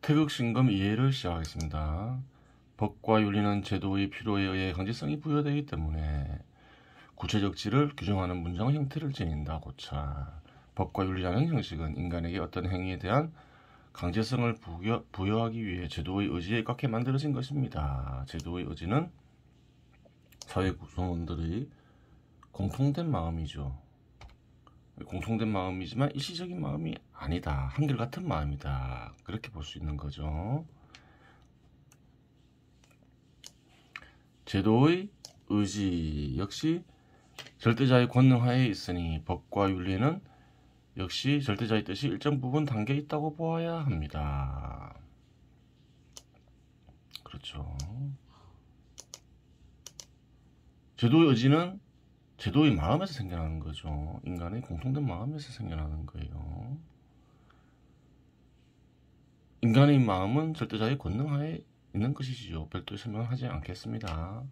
태극신검 이해를 시작하겠습니다. 법과 윤리는 제도의 필요에 의해 강제성이 부여되기 때문에 구체적 질을 규정하는 문장의 형태를 지닌다. 고차. 법과 윤리라는 형식은 인간에게 어떤 행위에 대한 강제성을 부여하기 위해 제도의 의지에 꽉게 만들어진 것입니다. 제도의 의지는 사회 구성원들의 공통된 마음이죠. 공통된 마음이지만 일시적인 마음이 아니다. 한결같은 마음이다. 그렇게 볼 수 있는 거죠. 제도의 의지 역시 절대자의 권능 하에 있으니 법과 윤리는 역시 절대자의 뜻이 일정 부분 담겨 있다고 보아야 합니다. 그렇죠. 제도의 의지는 제도의 마음에서 생겨나는 거죠. 인간의 공통된 마음에서 생겨나는 거예요. 인간의 마음은 절대자의 권능하에 있는 것이지요. 별도의 설명하지 않겠습니다.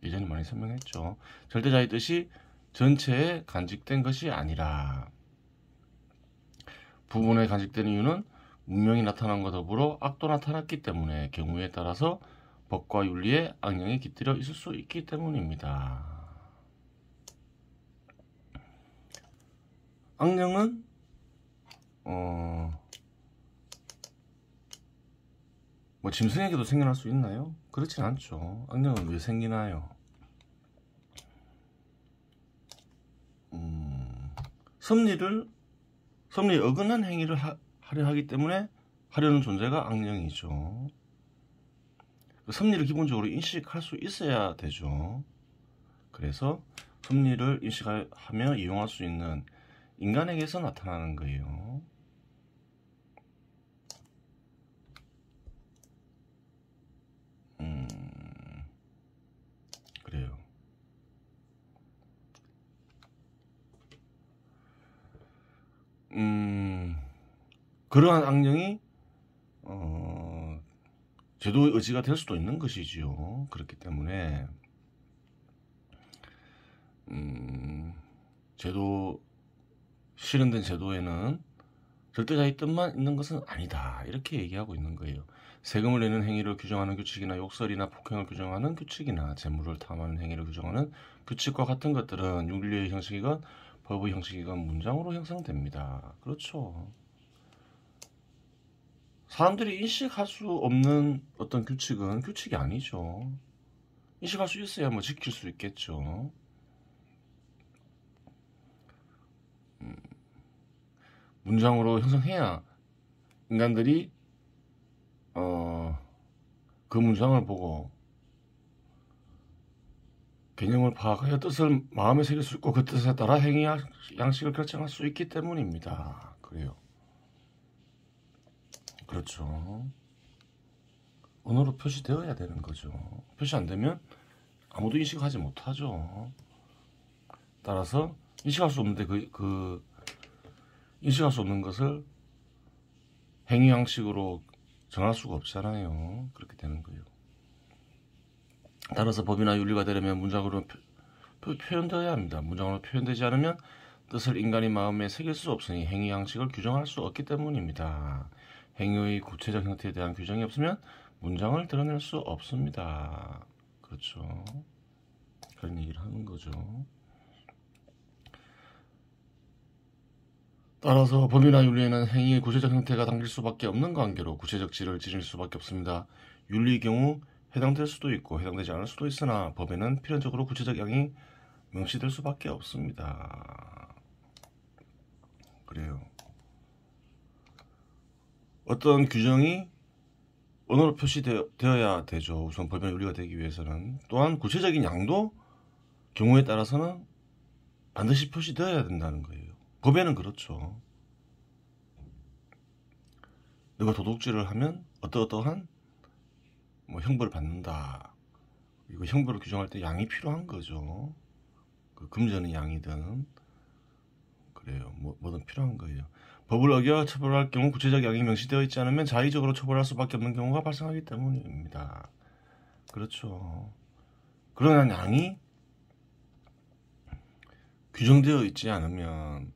예전에 많이 설명했죠. 절대자의 뜻이 전체에 간직된 것이 아니라 부분에 간직된 이유는 문명이 나타난 것과 더불어 악도 나타났기 때문에 경우에 따라서 법과 윤리에 악령이 깃들여 있을 수 있기 때문입니다. 악령은 뭐 짐승에게도 생겨날 수 있나요? 그렇진 않죠. 악령은 왜 생기나요? 섭리에 어긋난 행위를 하려 하기 때문에 하려는 존재가 악령이죠. 섭리를 기본적으로 인식할 수 있어야 되죠. 그래서 섭리를 인식하며 이용할 수 있는 인간에게서 나타나는 거예요. 그래요. 그러한 악령이 제도의 의지가 될 수도 있는 것이지요. 그렇기 때문에 실현된 제도에는 절대자의 뜻만 있는 것은 아니다. 이렇게 얘기하고 있는 거예요. 세금을 내는 행위를 규정하는 규칙이나 욕설이나 폭행을 규정하는 규칙이나 재물을 탐하는 행위를 규정하는 규칙과 같은 것들은 윤리의 형식이건 법의 형식이건 문장으로 형성됩니다. 그렇죠. 사람들이 인식할 수 없는 어떤 규칙은 규칙이 아니죠. 인식할 수 있어야 뭐 지킬 수 있겠죠. 문장으로 형성해야 인간들이 그 문장을 보고 개념을 파악하여 뜻을 마음에 새길 수 있고 그 뜻에 따라 행위 양식을 결정할 수 있기 때문입니다. 그래요. 그렇죠. 언어로 표시되어야 되는 거죠. 표시 안 되면 아무도 인식하지 못하죠. 따라서 인식할 수 없는데 인식할 수 없는 것을 행위 양식으로 정할 수가 없잖아요. 그렇게 되는 거예요. 따라서 법이나 윤리가 되려면 문장으로 표현되어야 합니다. 문장으로 표현되지 않으면 뜻을 인간의 마음에 새길 수 없으니 행위 양식을 규정할 수 없기 때문입니다. 행위의 구체적 형태에 대한 규정이 없으면 문장을 드러낼 수 없습니다. 그렇죠. 그런 얘기를 하는 거죠. 따라서 법이나 윤리에는 행위의 구체적 형태가 담길 수밖에 없는 관계로 구체적 질을 지닐 수밖에 없습니다. 윤리의 경우 해당될 수도 있고 해당되지 않을 수도 있으나 법에는 필연적으로 구체적 양이 명시될 수밖에 없습니다. 그래요. 어떤 규정이 언어로 표시되어야 되죠. 우선 법이나 윤리가 되기 위해서는. 또한 구체적인 양도 경우에 따라서는 반드시 표시되어야 된다는 거예요. 법에는 그렇죠. 너가 도둑질을 하면 어떠한 뭐 형벌을 받는다. 이거 형벌을 규정할 때 양이 필요한 거죠. 그 금전의 양이든 그래요. 뭐든 필요한 거예요. 법을 어겨 처벌할 경우 구체적 양이 명시되어 있지 않으면 자의적으로 처벌할 수밖에 없는 경우가 발생하기 때문입니다. 그렇죠. 그러나 양이 규정되어 있지 않으면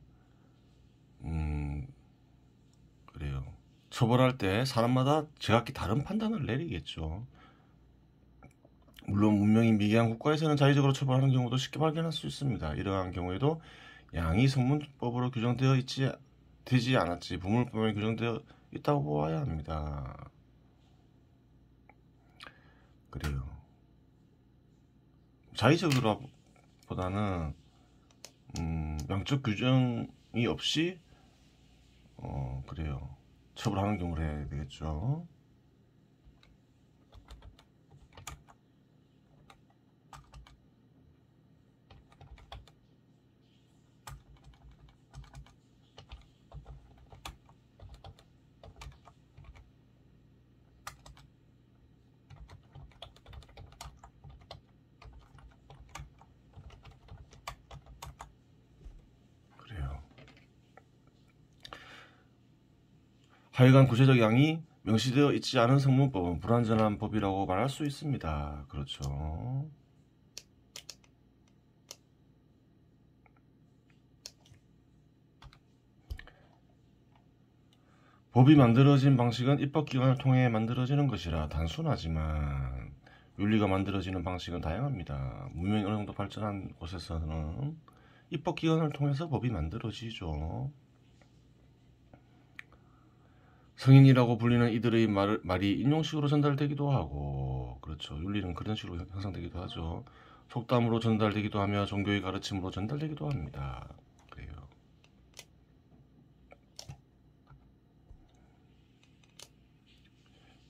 그래요. 처벌할 때 사람마다 제각기 다른 판단을 내리겠죠. 물론 문명이 미개한 국가에서는 자의적으로 처벌하는 경우도 쉽게 발견할 수 있습니다. 이러한 경우에도 양이 성문법으로 규정되어 되지 않았지 부물법에 규정되어 있다고 보아야 합니다. 그래요. 자의적으로 보다는 양적 규정이 없이 그래요. 처벌하는 경우를 해야 되겠죠. 하여간 구체적 양이 명시되어 있지 않은 성문법은 불완전한 법이라고 말할 수 있습니다. 그렇죠. 법이 만들어진 방식은 입법기관을 통해 만들어지는 것이라 단순하지만 윤리가 만들어지는 방식은 다양합니다. 문명이 어느 정도 발전한 곳에서는 입법기관을 통해서 법이 만들어지죠. 성인이라고 불리는 이들의 말이 인용식으로 전달되기도 하고, 그렇죠. 윤리는 그런 식으로 형성되기도 하죠. 속담으로 전달되기도 하며 종교의 가르침으로 전달되기도 합니다. 그래요.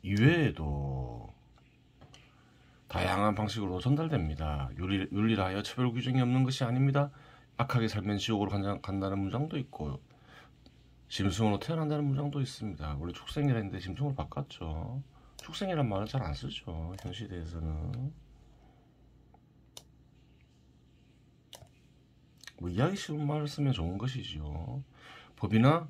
이외에도 다양한 방식으로 전달됩니다. 윤리라 하여 처벌 규정이 없는 것이 아닙니다. 악하게 살면 지옥으로 간다는 문장도 있고 짐승으로 태어난다는 문장도 있습니다. 원래 축생이라 했는데 짐승으로 바꿨죠. 축생이란 말은 잘 안 쓰죠. 현 시대에서는. 뭐 이해하기 쉬운 말을 쓰면 좋은 것이죠. 법이나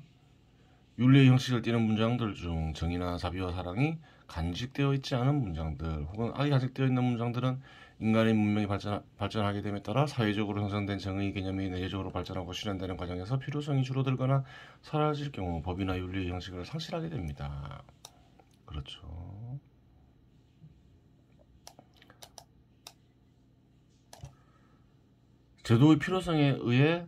윤리의 형식을 띠는 문장들 중 정의나 자비와 사랑이 간직되어 있지 않은 문장들 혹은 악이 간직되어 있는 문장들은 인간의 문명이 발전하게 됨에 따라 사회적으로 형성된 정의 개념이 내재적으로 발전하고 실현되는 과정에서 필요성이 줄어들거나 사라질 경우 법이나 윤리의 형식을 상실하게 됩니다. 그렇죠. 제도의 필요성에 의해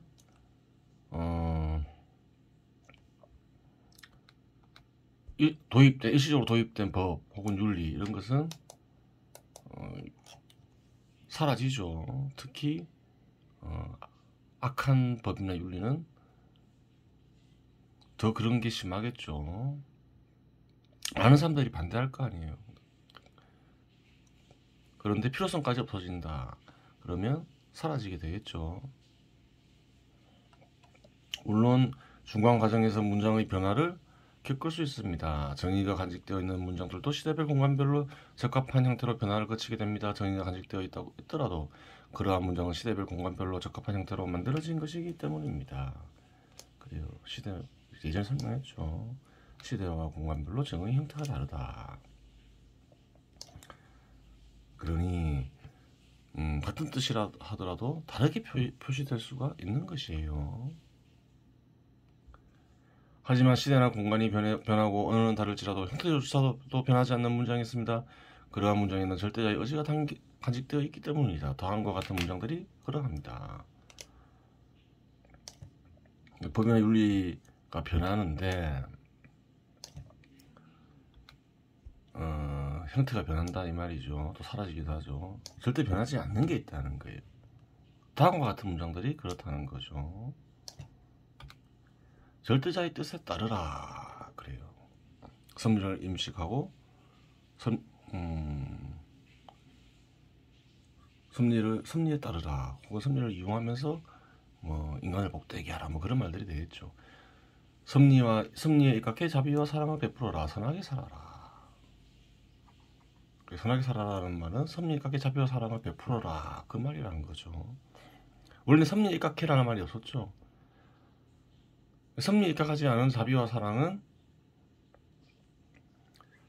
일시적으로 도입된 법 혹은 윤리 이런 것은 사라지죠. 특히 악한 법이나 윤리는 더 그런 게 심하겠죠. 많은 사람들이 반대할 거 아니에요. 그런데 필요성까지 없어진다. 그러면 사라지게 되겠죠. 물론 중간 과정에서 문장의 변화를 겪을 수 있습니다. 정의가 간직되어 있는 문장들도 시대별 공간별로 적합한 형태로 변화를 거치게 됩니다. 정의가 간직되어 있다고 했더라도 그러한 문장은 시대별 공간별로 적합한 형태로 만들어진 것이기 때문입니다. 그래요. 예전에 설명했죠. 시대와 공간별로 정의 형태가 다르다. 그러니 같은 뜻이라 하더라도 다르게 표시될 수가 있는 것이에요. 하지만 시대나 공간이 변하고 언어는 다를지라도 형태조차도 변하지 않는 문장이 있습니다. 그러한 문장에는 절대자의 의지가 간직되어 있기 때문이다. 다음과 같은 문장들이 그러합니다. 법이나 윤리가 변하는데 형태가 변한다 이 말이죠. 또 사라지기도 하죠. 절대 변하지 않는 게 있다는 거예요. 다음과 같은 문장들이 그렇다는 거죠. 절대자의 뜻에 따르라 그래요. 섭리를 임식하고 섭리에 따르라 혹은 섭리를 이용하면서 뭐 인간을 복되게 하라 뭐 그런 말들이 되겠죠. 섭리에 입각해 자비와 사랑을 베풀어라. 선하게 살아라. 선하게 살아라는 말은 섭리에 입각해 자비와 사랑을 베풀어라 그 말이라는 거죠. 원래 섭리에 입각해라는 말이 없었죠. 섭리에 입각하지 않은 자비와 사랑은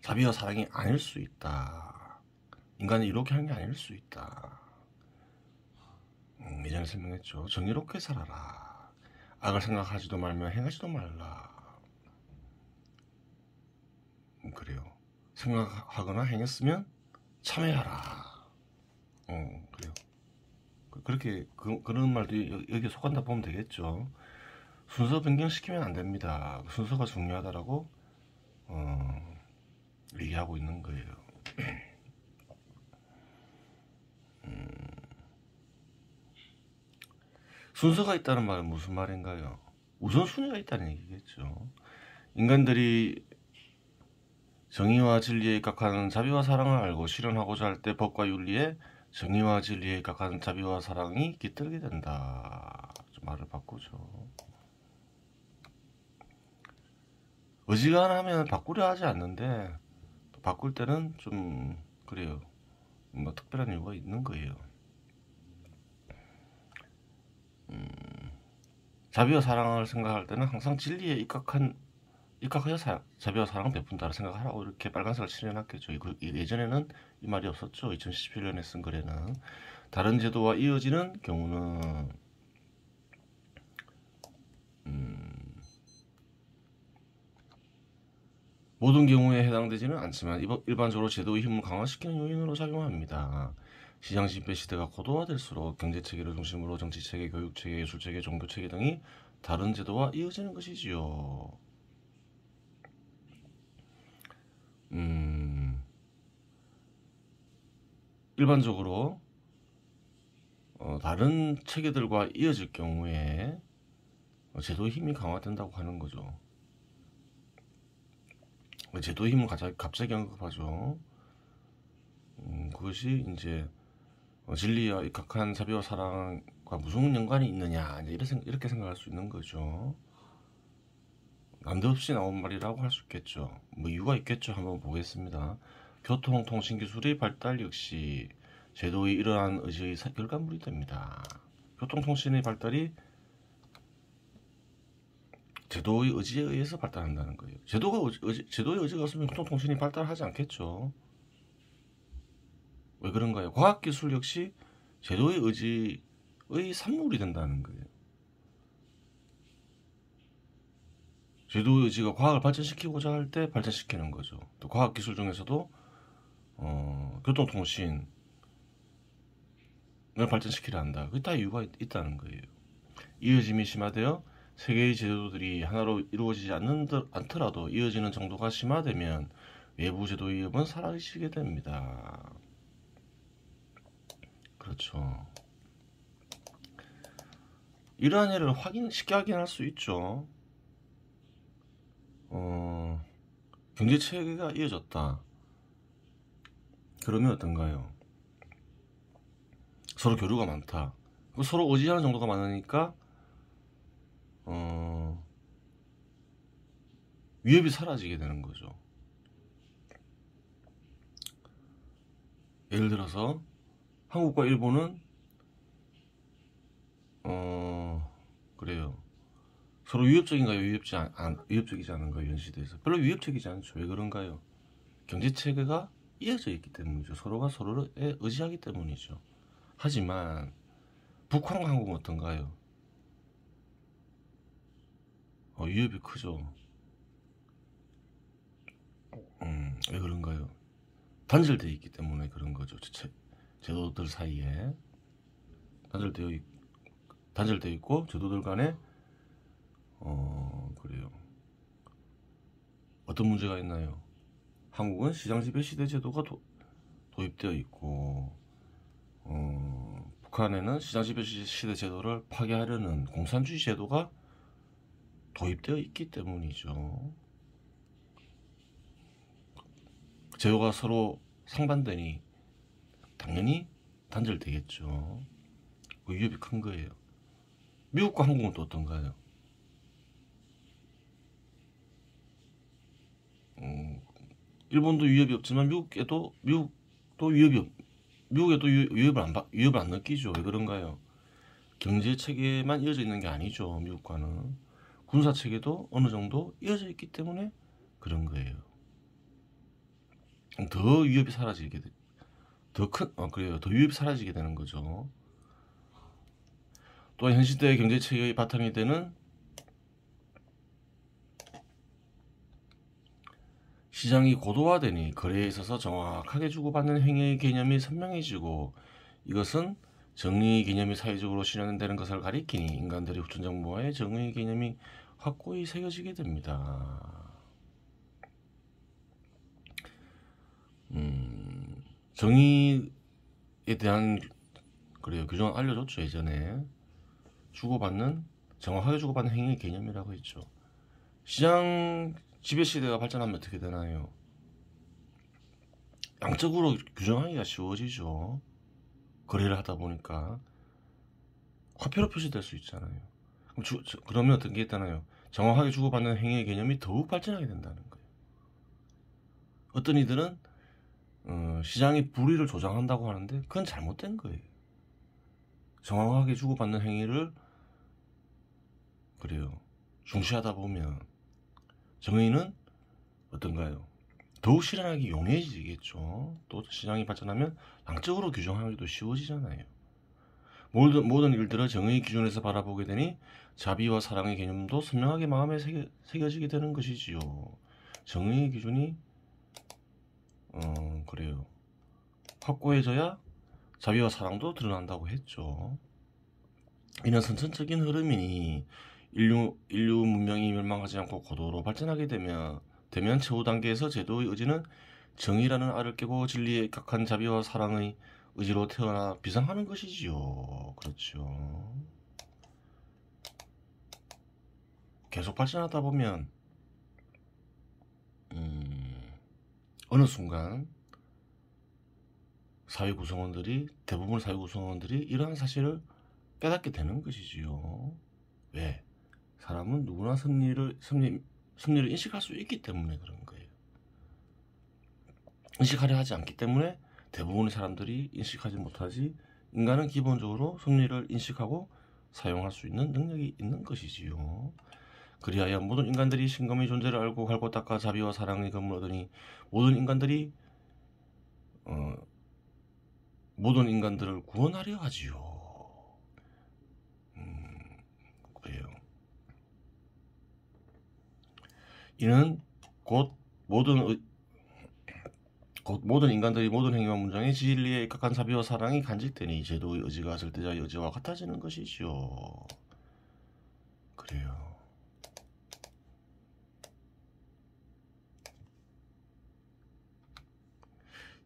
자비와 사랑이 아닐 수 있다. 인간이 이렇게 하는 게 아닐 수 있다. 예전에 설명했죠. 정의롭게 살아라. 악을 생각하지도 말며 행하지도 말라. 그래요. 생각하거나 행했으면 참회하라. 그래요. 그렇게 그런 말도 여기에 속한다 보면 되겠죠. 순서 변경시키면 안 됩니다. 순서가 중요하다라고 얘기하고 있는 거예요. 순서가 있다는 말은 무슨 말인가요? 우선순위가 있다는 얘기겠죠. 인간들이 정의와 진리에 입각하는 자비와 사랑을 알고 실현하고자 할 때 법과 윤리에 정의와 진리에 입각하는 자비와 사랑이 깃들게 된다. 좀 말을 바꾸죠. 어지간하면 바꾸려 하지 않는데 바꿀 때는 좀 그래요. 뭐 특별한 이유가 있는 거예요. 자비와 사랑을 생각할 때는 항상 진리에 입각하여 자비와 사랑을 베푼다고 생각하라고 이렇게 빨간색을 칠해놨겠죠. 예전에는 이 말이 없었죠. 2017년에 쓴 글에는. 다른 제도와 이어지는 경우는 모든 경우에 해당되지는 않지만 일반적으로 제도의 힘을 강화시키는 요인으로 작용합니다. 시장 지배 시대가 고도화될수록 경제체계를 중심으로 정치체계, 교육체계, 예술체계, 종교체계 등이 다른 제도와 이어지는 것이지요. 일반적으로 다른 체계들과 이어질 경우에 제도의 힘이 강화된다고 하는 거죠. 제도의 힘을 갑자기 언급하죠. 그것이 이제 진리와 입각한 자비와 사랑과 무슨 연관이 있느냐 이렇게 생각할 수 있는 거죠. 난데없이 나온 말이라고 할 수 있겠죠. 뭐 이유가 있겠죠. 한번 보겠습니다. 교통, 통신 기술의 발달 역시 제도의 이러한 의지의 결과물이 됩니다. 교통통신의 발달이 제도의 의지에 의해서 발달한다는 거예요. 제도의 의지가 없으면 교통통신이 발달하지 않겠죠. 왜 그런가요? 과학기술 역시 제도의 의지의 산물이 된다는 거예요. 제도의 의지가 과학을 발전시키고자 할 때 발전시키는 거죠. 또 과학기술 중에서도 교통통신을 발전시키려 한다. 그게 다 이유가 있다는 거예요. 이어짐이 심화되어 세계의 제도들이 하나로 이루어지지 않더라도 이어지는 정도가 심화되면 외부 제도의 위협은 사라지게 됩니다. 그렇죠. 이러한 예를 쉽게 확인할 수 있죠. 경제체계가 이어졌다. 그러면 어떤가요? 서로 교류가 많다. 서로 의지하는 정도가 많으니까 위협이 사라지게 되는 거죠. 예를 들어서 한국과 일본은 그래요. 서로 위협적인가요? 위협적이지 않은가요? 이런 시대에서 별로 위협적이지 않죠. 왜 그런가요? 경제체계가 이어져 있기 때문이죠. 서로가 서로를 의지하기 때문이죠. 하지만 북한과 한국은 어떤가요? 위협이 크죠. 왜 그런가요? 단절되어 있기 때문에 그런 거죠. 제도들 사이에 단절되어 있고 제도들 간에 그래요. 어떤 문제가 있나요? 한국은 시장지배 시대 제도가 도입되어 있고 북한에는 시장지배 시대 제도를 파괴하려는 공산주의 제도가 도입되어 있기 때문이죠. 제도가 서로 상반되니 당연히 단절되겠죠. 위협이 큰 거예요. 미국과 한국은 또 어떤가요? 일본도 위협이 없지만 미국에도 위협을 안 느끼죠. 왜 그런가요? 경제 체계만 이어져 있는 게 아니죠. 미국과는 군사 체계도 어느 정도 이어져 있기 때문에 그런 거예요. 더 위협이 사라지게 그래요. 더 위협이 사라지게 되는 거죠. 또한 현 시대의 경제 체계의 바탕이 되는 시장이 고도화되니 거래에 있어서 정확하게 주고받는 행위의 개념이 선명해지고 이것은 정의 개념이 사회적으로 실현되는 것을 가리키니 인간들이 후천 정보와의 정의 개념이 확고히 새겨지게 됩니다. 정의에 대한 그래요 규정을 알려줬죠. 예전에 정확하게 주고받는 행위의 개념이라고 했죠. 시장 지배시대가 발전하면 어떻게 되나요? 양적으로 규정하기가 쉬워지죠. 거래를 하다 보니까 화폐로 표시될 수 있잖아요. 그러면 어떤 게 있잖아요. 정확하게 주고받는 행위의 개념이 더욱 발전하게 된다는 거예요. 어떤 이들은 시장이 불의를 조장한다고 하는데 그건 잘못된 거예요. 정확하게 주고받는 행위를 그래요. 중시하다 보면 정의는 어떤가요? 더욱 실현하기 용이해지겠죠. 또 시장이 발전하면 양적으로 규정하기도 쉬워지잖아요. 모든 일들을 정의의 기준에서 바라보게 되니 자비와 사랑의 개념도 선명하게 마음에 새겨지게 되는 것이지요. 정의의 기준이 그래요. 확고해져야 자비와 사랑도 드러난다고 했죠. 이는 선천적인 흐름이니 인류 문명이 멸망하지 않고 고도로 발전하게 되면 최후 단계에서 제도의 의지는 정의라는 알을 깨고 진리에 입각한 자비와 사랑의 의지로 태어나 비상하는 것이지요. 그렇죠. 계속 발전하다 보면 어느 순간 대부분 사회 구성원들이 이러한 사실을 깨닫게 되는 것이지요. 왜? 사람은 누구나 승리를 인식할 수 있기 때문에 그런 거예요. 인식하려 하지 않기 때문에 대부분의 사람들이 인식하지 못하지 인간은 기본적으로 승리를 인식하고 사용할 수 있는 능력이 있는 것이지요. 그리하여 모든 인간들이 신검의 존재를 알고 갈고 닦아 자비와 사랑의 검을 얻으니 모든 인간들을 구원하려 하지요. 그래요. 이는 곧 모든 인간들이 모든 행위와 문장에 진리에 입각한 자비와 사랑이 간직되니 제도의 의지가 절대자의 의지와 같아지는 것이지요. 그래요.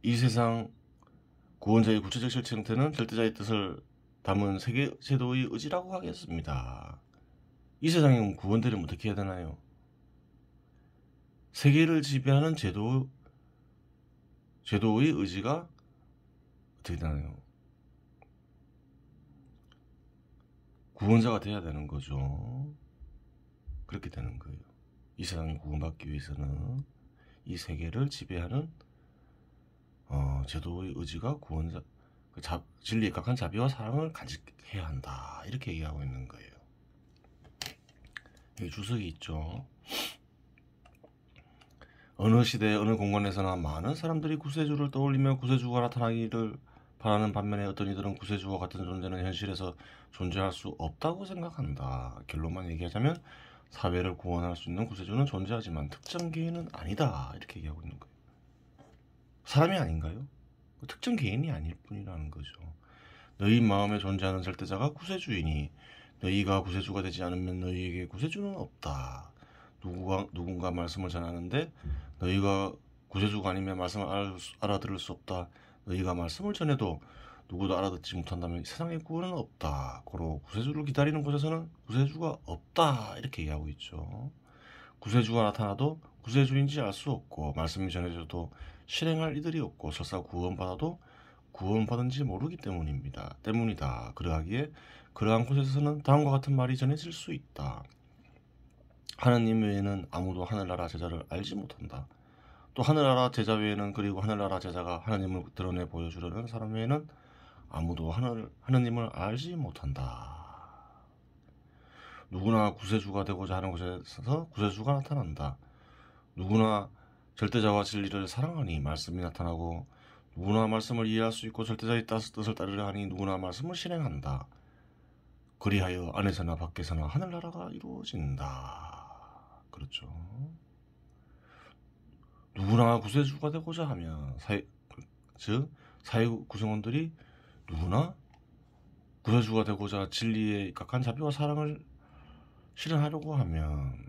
이 세상 구원자의 구체적 실체 형태는 절대자의 뜻을 담은 세계 제도의 의지라고 하겠습니다. 이 세상에 구원되려면 어떻게 해야 되나요? 세계를 지배하는 제도의 의지가 어떻게 되나요? 구원자가 돼야 되는 거죠. 그렇게 되는 거예요. 이 세상이 구원받기 위해서는 이 세계를 지배하는 제도의 의지가 진리에 입각한 자비와 사랑을 간직해야 한다. 이렇게 얘기하고 있는 거예요. 여기 주석이 있죠. 어느 시대 어느 공간에서나 많은 사람들이 구세주를 떠올리며 구세주가 나타나기를 바라는 반면에 어떤 이들은 구세주와 같은 존재는 현실에서 존재할 수 없다고 생각한다. 결론만 얘기하자면 사회를 구원할 수 있는 구세주는 존재하지만 특정 개인은 아니다. 이렇게 얘기하고 있는 거예요. 사람이 아닌가요? 특정 개인이 아닐 뿐이라는 거죠. 너희 마음에 존재하는 절대자가 구세주이니 너희가 구세주가 되지 않으면 너희에게 구세주는 없다. 누군가 말씀을 전하는데 너희가 구세주가 아니면 말씀을 알아들을 수 없다. 너희가 말씀을 전해도 누구도 알아듣지 못한다면 세상에 구원은 없다. 고로 구세주를 기다리는 곳에서는 구세주가 없다. 이렇게 얘기하고 있죠. 구세주가 나타나도 구세주인지 알 수 없고 말씀이 전해져도 실행할 이들이 없고 설사 구원받아도 구원받은지 모르기 때문이다. 그러하기에 그러한 곳에서는 다음과 같은 말이 전해질 수 있다. 하느님 외에는 아무도 하늘나라 제자를 알지 못한다. 또 하늘나라 제자 외에는 그리고 하늘나라 제자가 하느님을 드러내 보여주려는 사람 외에는 아무도 하느님을 알지 못한다. 누구나 구세주가 되고자 하는 곳에서 구세주가 나타난다. 누구나 절대자와 진리를 사랑하니 말씀이 나타나고 누구나 말씀을 이해할 수 있고 절대자의 뜻을 따르려 하니 누구나 말씀을 실행한다. 그리하여 안에서나 밖에서나 하늘나라가 이루어진다. 그렇죠. 누구나 누구나 구세주가 되고자 하면 즉 사회 구성원들이 누구나 구세주가 되고자 진리에 입각한 자비와 사랑을 실현하려고 하면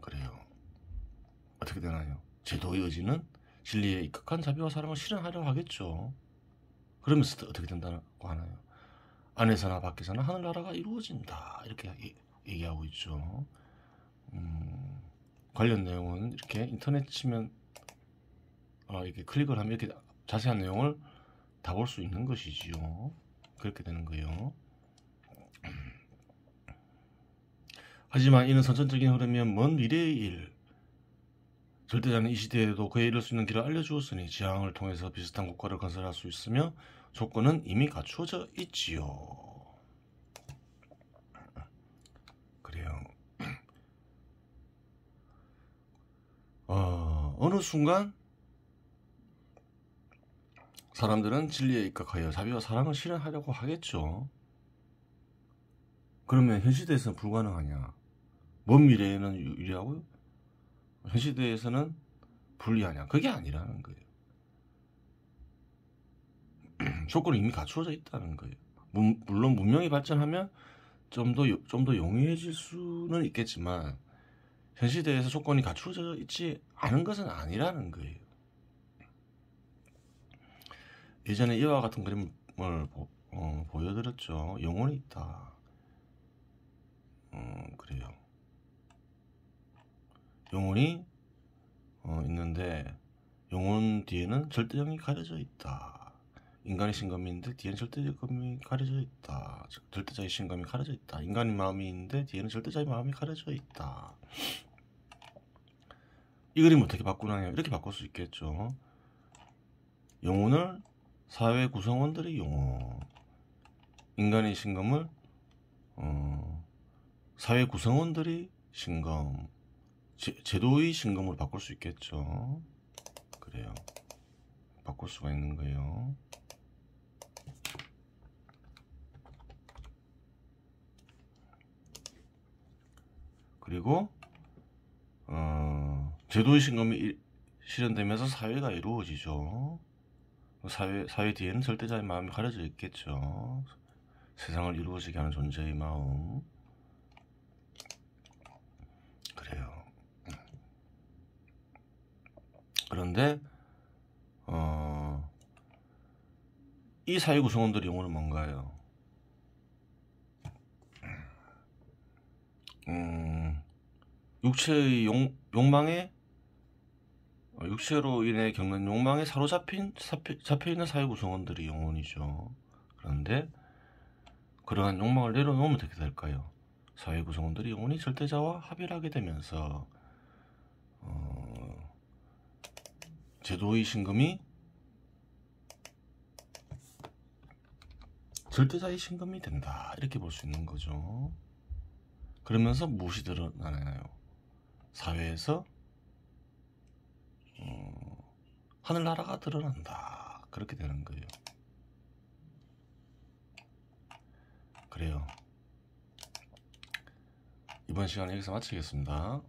그래요. 어떻게 되나요? 제도의 의지는 진리에 입각한 자비와 사랑을 실현하려고 하겠죠. 그러면서 어떻게 된다고 하나요? 안에서나 밖에서나 하늘나라가 이루어진다 이렇게 얘기하고 있죠. 관련 내용은 이렇게 인터넷 치면 이렇게 클릭을 하면 이렇게 자세한 내용을 다 볼 수 있는 것이지요. 그렇게 되는 거예요. 하지만 이는 선천적인 흐름이면 먼 미래의 일. 절대자는 이 시대에도 그에 이를 수 있는 길을 알려주었으니 지향을 통해서 비슷한 국가를 건설할 수 있으며 조건은 이미 갖추어져 있지요. 그래요. 어느 순간 사람들은 진리에 입각하여 자비와 사랑을 실현하려고 하겠죠. 그러면 현 시대에서는 불가능하냐? 먼 미래에는 유리하고요? 현 시대에서는 불리하냐? 그게 아니라는 거예요. 조건이 이미 갖추어져 있다는 거예요. 물론 문명이 발전하면 좀 더 용이해질 수는 있겠지만 현 시대에서 조건이 갖추어져 있지 않은 것은 아니라는 거예요. 예전에 이와 같은 그림을 보여드렸죠. 영혼이 있다. 그래요. 영혼이 있는데 영혼 뒤에는 절대적이 가려져 있다. 인간의 신감이 있는데 뒤에는 절대적이 가려져 있다. 절대자의 신감이 가려져 있다. 인간의 마음이 있는데 뒤에는 절대자의 마음이 가려져 있다. 이 그림 어떻게 바꾸나요? 이렇게 바꿀 수 있겠죠. 영혼을 사회 구성원들의 영혼, 인간의 신감을 사회 구성원들의 신감, 제도의 신감으로 바꿀 수 있겠죠. 그래요. 바꿀 수가 있는 거예요. 그리고 제도의 신감이 실현되면서 사회가 이루어지죠. 사회 뒤에는 절대자의 마음이 가려져 있겠죠. 세상을 이루어지게 하는 존재의 마음. 그래요. 그런데 이 사회 구성원들의 영혼은 뭔가요? 육체의 욕망에 육체로 인해 겪는 욕망에 잡혀있는 사회 구성원들의 영혼이죠. 그런데 그러한 욕망을 내려놓으면 어떻게 될까요? 사회 구성원들의 영혼이 절대자와 합의를 하게 되면서 제도의 신금이 절대자의 신금이 된다. 이렇게 볼 수 있는 거죠. 그러면서 무엇이 드러나나요? 사회에서 하늘나라가 드러난다. 그렇게 되는 거예요. 그래요. 이번 시간 여기서 마치겠습니다.